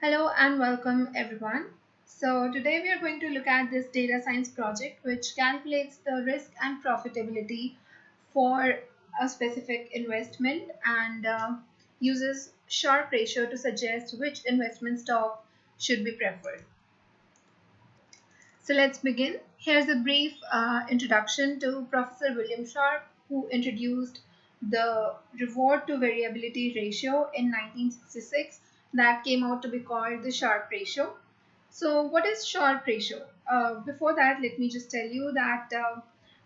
Hello and welcome everyone. So today we are going to look at this data science project which calculates the risk and profitability for a specific investment and uses Sharpe ratio to suggest which investment stock should be preferred. So let's begin. Here's a brief introduction to Professor William Sharpe, who introduced the reward to variability ratio in 1966 that came out to be called the Sharpe ratio. So what is Sharpe ratio? Before that, let me just tell you that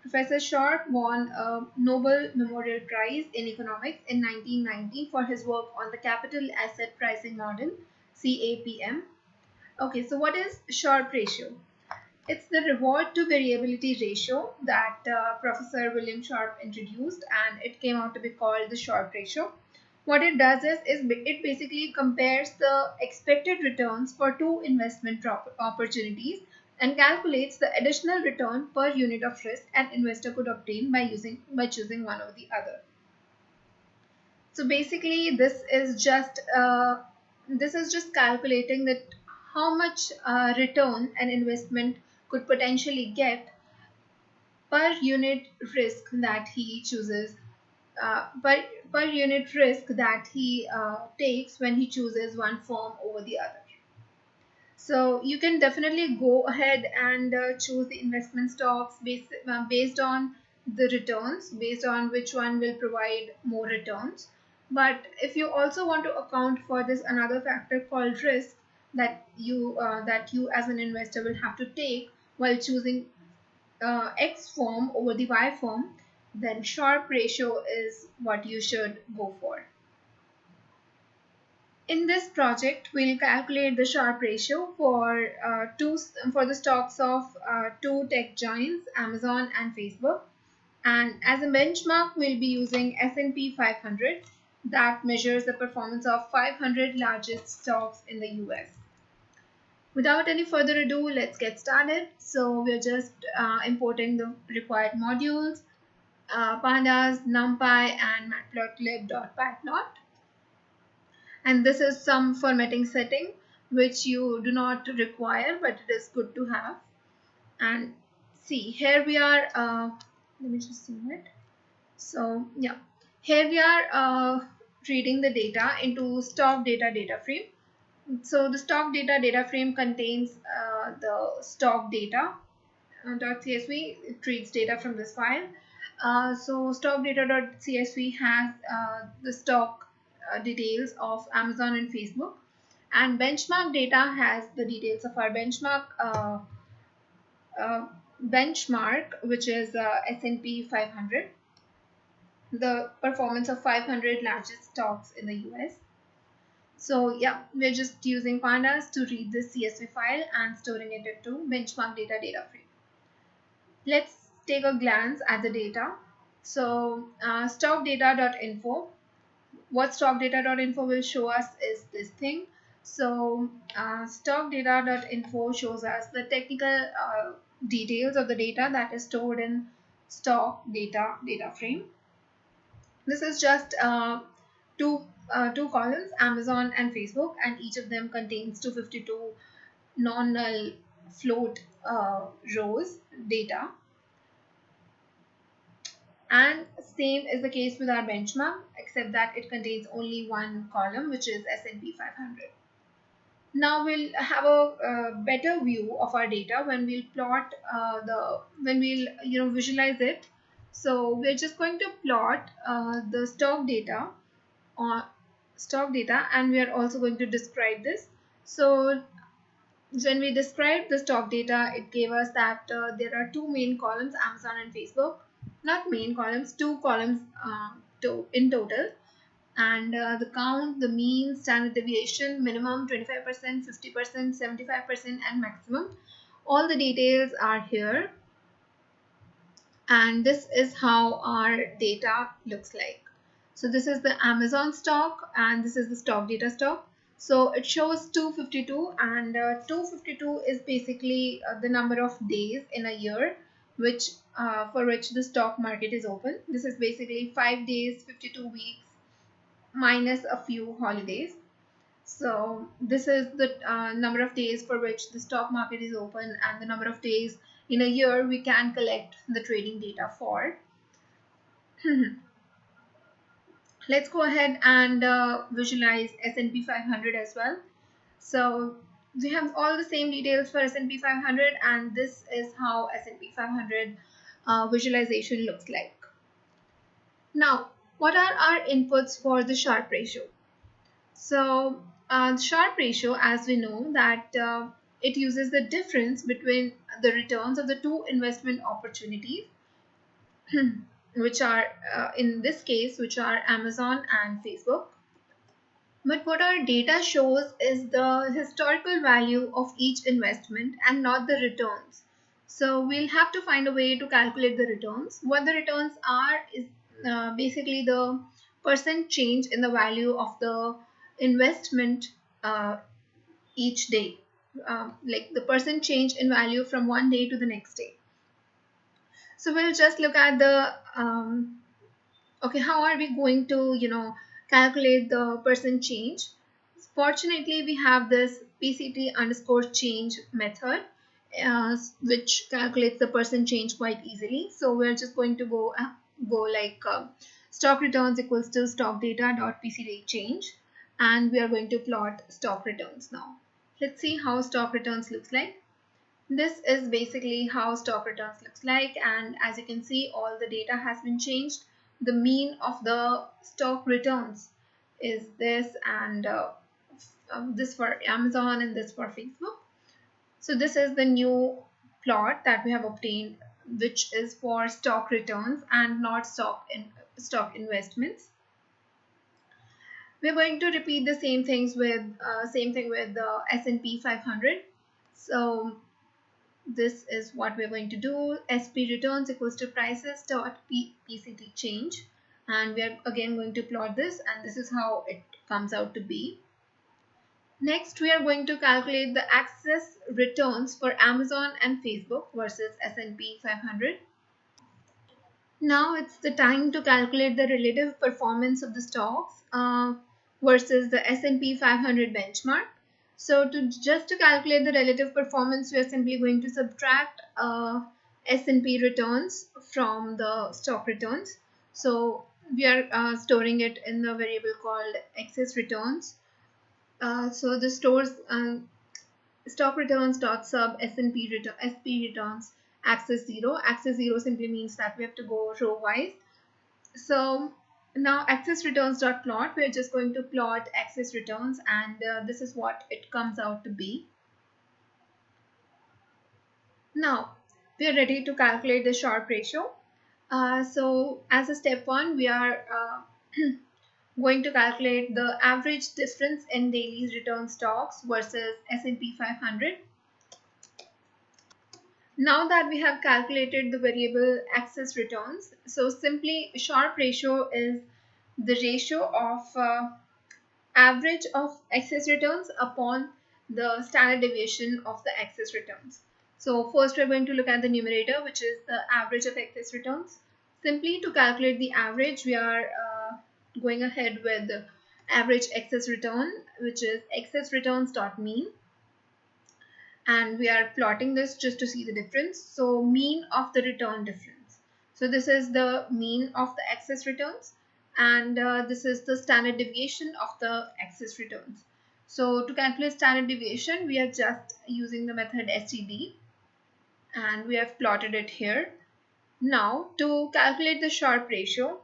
Professor Sharpe won a Nobel Memorial Prize in Economics in 1990 for his work on the capital asset pricing model, CAPM. Okay, so what is Sharpe ratio? It's the reward to variability ratio that Professor William Sharpe introduced, and it came out to be called the Sharpe ratio. What it does is it basically compares the expected returns for two investment opportunities and calculates the additional return per unit of risk an investor could obtain by choosing one or the other. So basically, this is just calculating that how much return an investment could potentially get per unit risk that he chooses, per unit risk that he takes when he chooses one firm over the other. So you can definitely go ahead and choose the investment stocks based on the returns, based on which one will provide more returns. But if you also want to account for this another factor called risk that you as an investor will have to take while choosing X firm over the Y firm, then Sharpe ratio is what you should go for. In this project, we'll calculate the Sharpe ratio for the stocks of two tech giants, Amazon and Facebook. And as a benchmark, we'll be using S&P 500 that measures the performance of 500 largest stocks in the US. Without any further ado, let's get started. So we're just importing the required modules, pandas, numpy, and matplotlib.pyplot. And this is some formatting setting which you do not require, but it is good to have. And see, here we are. Let me just see it. So yeah, here we are reading the data into stock data frame. So the stock data frame contains the stock data .csv. It reads data from this file. So stock data.csv has the stock details of Amazon and Facebook, and benchmark data has the details of our benchmark, which is S&P 500, the performance of 500 largest stocks in the US. So yeah, we're just using pandas to read this CSV file and storing it into benchmark data frame. Let's take a glance at the data. So stockdata.info, what stockdata.info will show us is this thing. So stockdata.info shows us the technical details of the data that is stored in stock data frame. This is just two columns, Amazon and Facebook, and each of them contains 252 non-null float rows data. And same is the case with our benchmark, except that it contains only one column, which is S&P 500. Now we'll have a better view of our data when we'll plot when we'll visualize it. So we're just going to plot the stock data and we are also going to describe this. So when we described the stock data, it gave us that there are two main columns, Amazon and Facebook. Not main columns, two columns in total. And the count, the mean, standard deviation, minimum 25%, 50%, 75%, and maximum. All the details are here. And this is how our data looks like. So this is the Amazon stock and this is the stock data stock. So it shows 252, and 252 is basically the number of days in a year for which the stock market is open. This is basically 5 days, 52 weeks minus a few holidays. So this is the number of days for which the stock market is open and the number of days in a year we can collect the trading data for. Let's go ahead and visualize S&P 500 as well. So we have all the same details for S&P 500, and this is how S&P 500 visualization looks like. Now, what are our inputs for the Sharpe ratio? So the Sharpe ratio, as we know, that it uses the difference between the returns of the two investment opportunities, which are in this case, which are Amazon and Facebook. But what our data shows is the historical value of each investment and not the returns. So we'll have to find a way to calculate the returns. What the returns are is basically the percent change in the value of the investment uh, each day, like the percent change in value from one day to the next day. So we'll just look at the okay, how are we going to calculate the percent change? Fortunately, we have this PCT underscore change method, which calculates the percent change quite easily. So we're just going to go like stock returns equals to stock data dot PCT change, and we are going to plot stock returns now. Let's see how stock returns looks like. This is basically how stock returns looks like, and as you can see, all the data has been changed. The mean of the stock returns is this, and this for Amazon and this for Facebook. So this is the new plot that we have obtained, which is for stock returns and not stock investments. We're going to repeat the same things with same thing with the S&P 500. So this is what we're going to do. SP returns equals to prices dot PCT change, and we are again going to plot this, and this is how it comes out to be. Next, we are going to calculate the access returns for Amazon and Facebook versus S&P 500. Now it's the time to calculate the relative performance of the stocks versus the S&P 500 benchmark. So to calculate the relative performance, we are simply going to subtract S&P returns from the stock returns. So we are storing it in the variable called excess returns. So the stores stock returns dot sub S&P return SP returns axis 0. Axis 0 simply means that we have to go row wise. So now access returns dot plot, we're just going to plot access returns, and this is what it comes out to be. Now we are ready to calculate the Sharpe ratio. So as a step one, we are going to calculate the average difference in daily return stocks versus S&P 500. Now that we have calculated the variable access returns, so simply Sharpe ratio is the ratio of average of excess returns upon the standard deviation of the excess returns. So first we're going to look at the numerator, which is the average of excess returns. Simply to calculate the average, we are going ahead with the average excess return, which is excess returns dot mean, and we are plotting this just to see the difference. So mean of the return difference. So this is the mean of the excess returns, and this is the standard deviation of the excess returns. So to calculate standard deviation, we are just using the method STD, and we have plotted it here. Now to calculate the Sharpe ratio,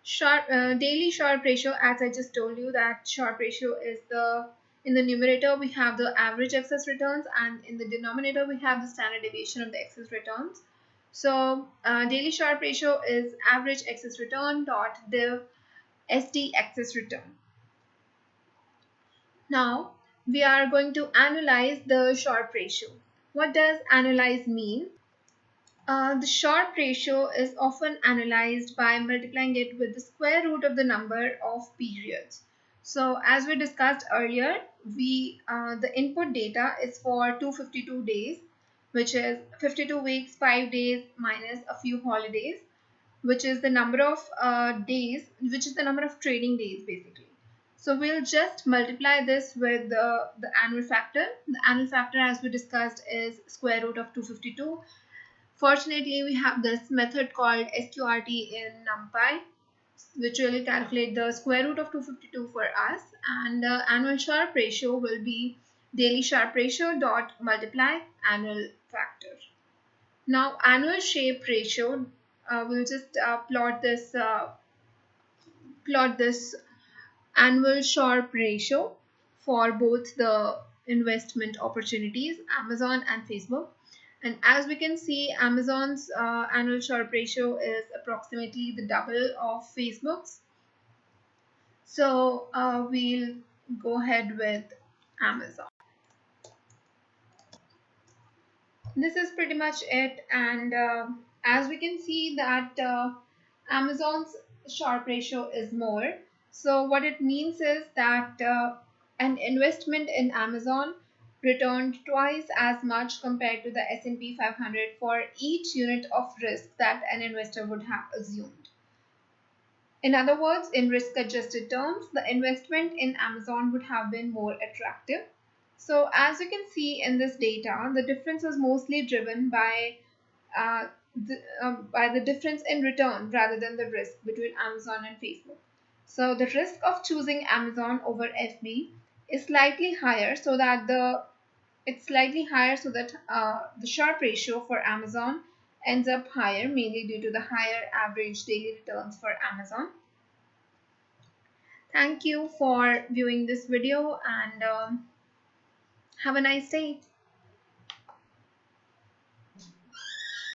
daily Sharpe ratio, as I just told you, that Sharpe ratio is in the numerator we have the average excess returns, and in the denominator we have the standard deviation of the excess returns. So daily Sharpe ratio is average excess return dot div SD excess return. Now we are going to analyze the Sharpe ratio. What does analyze mean? The Sharpe ratio is often analyzed by multiplying it with the square root of the number of periods. So as we discussed earlier, the input data is for 252 days, which is 52 weeks, 5 days minus a few holidays, which is the number of days, which is the number of trading days basically. So we'll just multiply this with the annual factor. The annual factor, as we discussed, is square root of 252. Fortunately, we have this method called SQRT in NumPy, which will calculate the square root of 252 for us, and the annual Sharpe ratio will be daily Sharpe ratio dot multiply annual factor. Now annual shape ratio, we'll just plot this annual Sharpe ratio for both the investment opportunities, Amazon and Facebook. And as we can see, Amazon's annual Sharpe ratio is approximately the double of Facebook's. So we'll go ahead with Amazon. This is pretty much it. And as we can see that Amazon's Sharpe ratio is more. So what it means is that an investment in Amazon returned twice as much compared to the S&P 500 for each unit of risk that an investor would have assumed. In other words, in risk-adjusted terms, the investment in Amazon would have been more attractive. So as you can see in this data, the difference was mostly driven uh, by the difference in return rather than the risk between Amazon and Facebook. So the risk of choosing Amazon over FB is slightly higher, so that the Sharpe ratio for Amazon ends up higher, mainly due to the higher average daily returns for Amazon. Thank you for viewing this video, and have a nice day.